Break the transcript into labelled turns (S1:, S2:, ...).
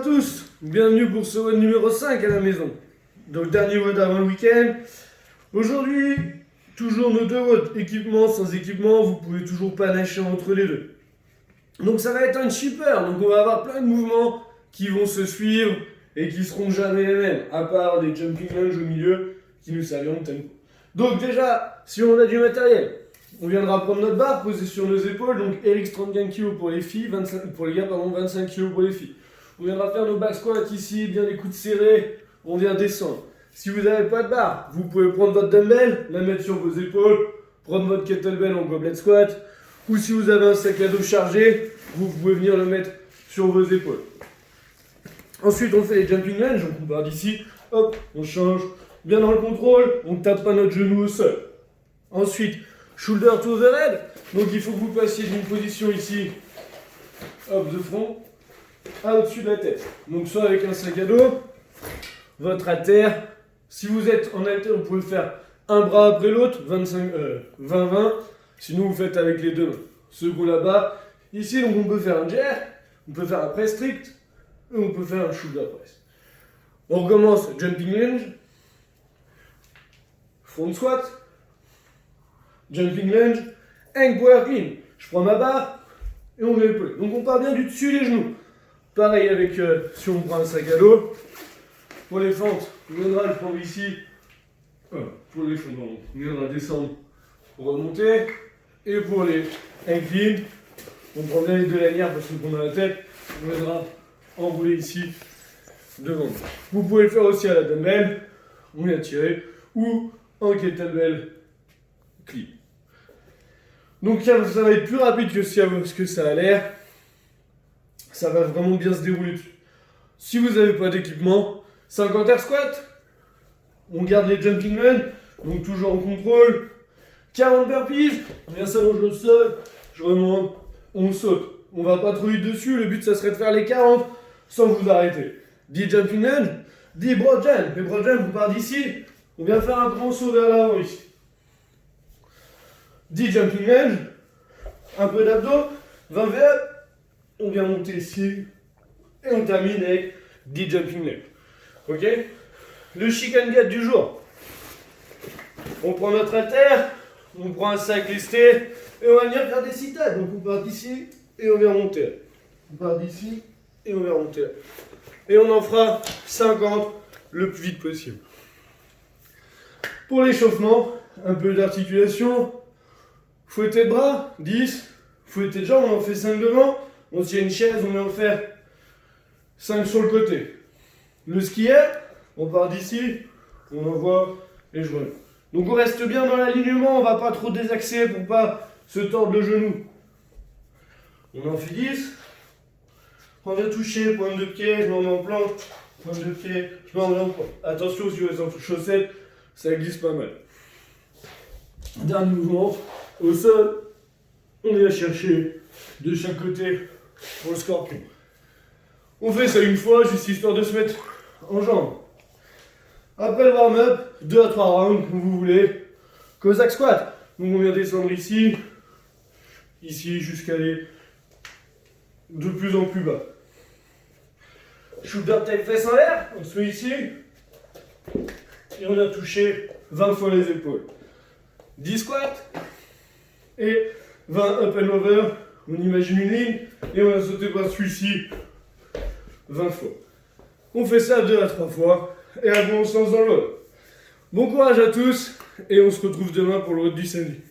S1: tous, bienvenue pour ce WOD numéro 5 à la maison. Donc dernier WOD avant le week-end. Aujourd'hui, toujours nos deux WOD, équipement, sans équipement, vous pouvez toujours panacher entre les deux. Donc ça va être un shipper, donc on va avoir plein de mouvements qui vont se suivre et qui seront jamais les mêmes, à part des jumping lunges au milieu qui nous serviront de tempo. Donc déjà, si on a du matériel, on viendra prendre notre barre, poser sur nos épaules, donc RX 35 kg pour les filles, 25 kg pour les filles. On viendra faire nos back squats ici, bien les coudes serrés, on vient descendre. Si vous n'avez pas de barre, vous pouvez prendre votre dumbbell, la mettre sur vos épaules, prendre votre kettlebell en goblet squat, ou si vous avez un sac à dos chargé, vous pouvez venir le mettre sur vos épaules. Ensuite, on fait les jumping lunges, donc on part d'ici, hop, on change, bien dans le contrôle, on ne tape pas notre genou au sol. Ensuite, shoulder to overhead, donc il faut que vous passiez d'une position ici, hop, de front, à au-dessus de la tête. Donc soit avec un sac à dos, votre haltère. Si vous êtes en haltère, vous pouvez faire un bras après l'autre, 20-20. Sinon, vous faites avec les deux mains. Second là-bas. Ici, donc on peut faire un jerk, on peut faire un press strict, et on peut faire un shoulder press. On recommence jumping lunge, front squat, jumping lunge, hang power clean. Je prends ma barre et on met le poulet. Donc on part bien du dessus des genoux. Pareil avec si on prend un sac à dos. Pour les fentes, on viendra le prendre ici. Pour les fentes, on viendra descendre pour remonter. Et pour les inclines, on prend bien les deux lanières parce qu'on a la tête. On viendra enrouler ici devant nous. Vous pouvez le faire aussi à la dumbbell, on vient tirer, ou en kettlebell clean. Donc ça va être plus rapide que ce que ça a l'air. Ça va vraiment bien se dérouler dessus. Si vous n'avez pas d'équipement, 50 air squat, on garde les jumping lunges, donc toujours en contrôle. 40 burpees, on vient s'allonger au sol, je remonte, on saute. On va pas trop vite dessus, le but ça serait de faire les 40 sans vous arrêter. 10 jumping lunges, 10 broad jump. Les broad jump, on part d'ici, on vient faire un grand saut vers l'avant ici. 10 jumping lunges, un peu d'abdos, 20 V-up, on vient monter ici, et on termine avec 10 jumping lunges. Ok? Le chicken gate du jour. On prend notre haltère, on prend un sac lesté, et on va venir faire des sit-ups. Donc on part d'ici, et on vient monter. On part d'ici, et on vient monter. Et on en fera 50 le plus vite possible. Pour l'échauffement, un peu d'articulation. Fouetter de bras, 10. Fouetter de jambes, on en fait 5 devant. On tient une chaise, on va en faire 5 sur le côté. Le skieur, on part d'ici, on envoie et je reviens. Donc on reste bien dans l'alignement, on va pas trop désaxer pour pas se tordre le genou. On en fait 10. On vient toucher, pointe de pied, je me remets en planche, pointe de pied, je me remets en planche. Attention, si vous êtes en chaussettes, ça glisse pas mal. Dernier mouvement, au sol, on vient chercher de chaque côté pour le scorpion. On fait ça une fois, juste histoire de se mettre en jambes. Après le warm-up, 2 à 3 rounds, comme vous voulez. Cossack squat. Donc on vient descendre ici, jusqu'à aller de plus en plus bas. Shoulder tape fesse en l'air, on se met ici, et on a touché 20 fois les épaules. 10 squats, et 20 up and over, on imagine une ligne, et on va sauter par celui-ci 20 fois. On fait ça 2 à 3 fois, et à bon sens dans l'autre. Bon courage à tous, et on se retrouve demain pour le WOD du samedi.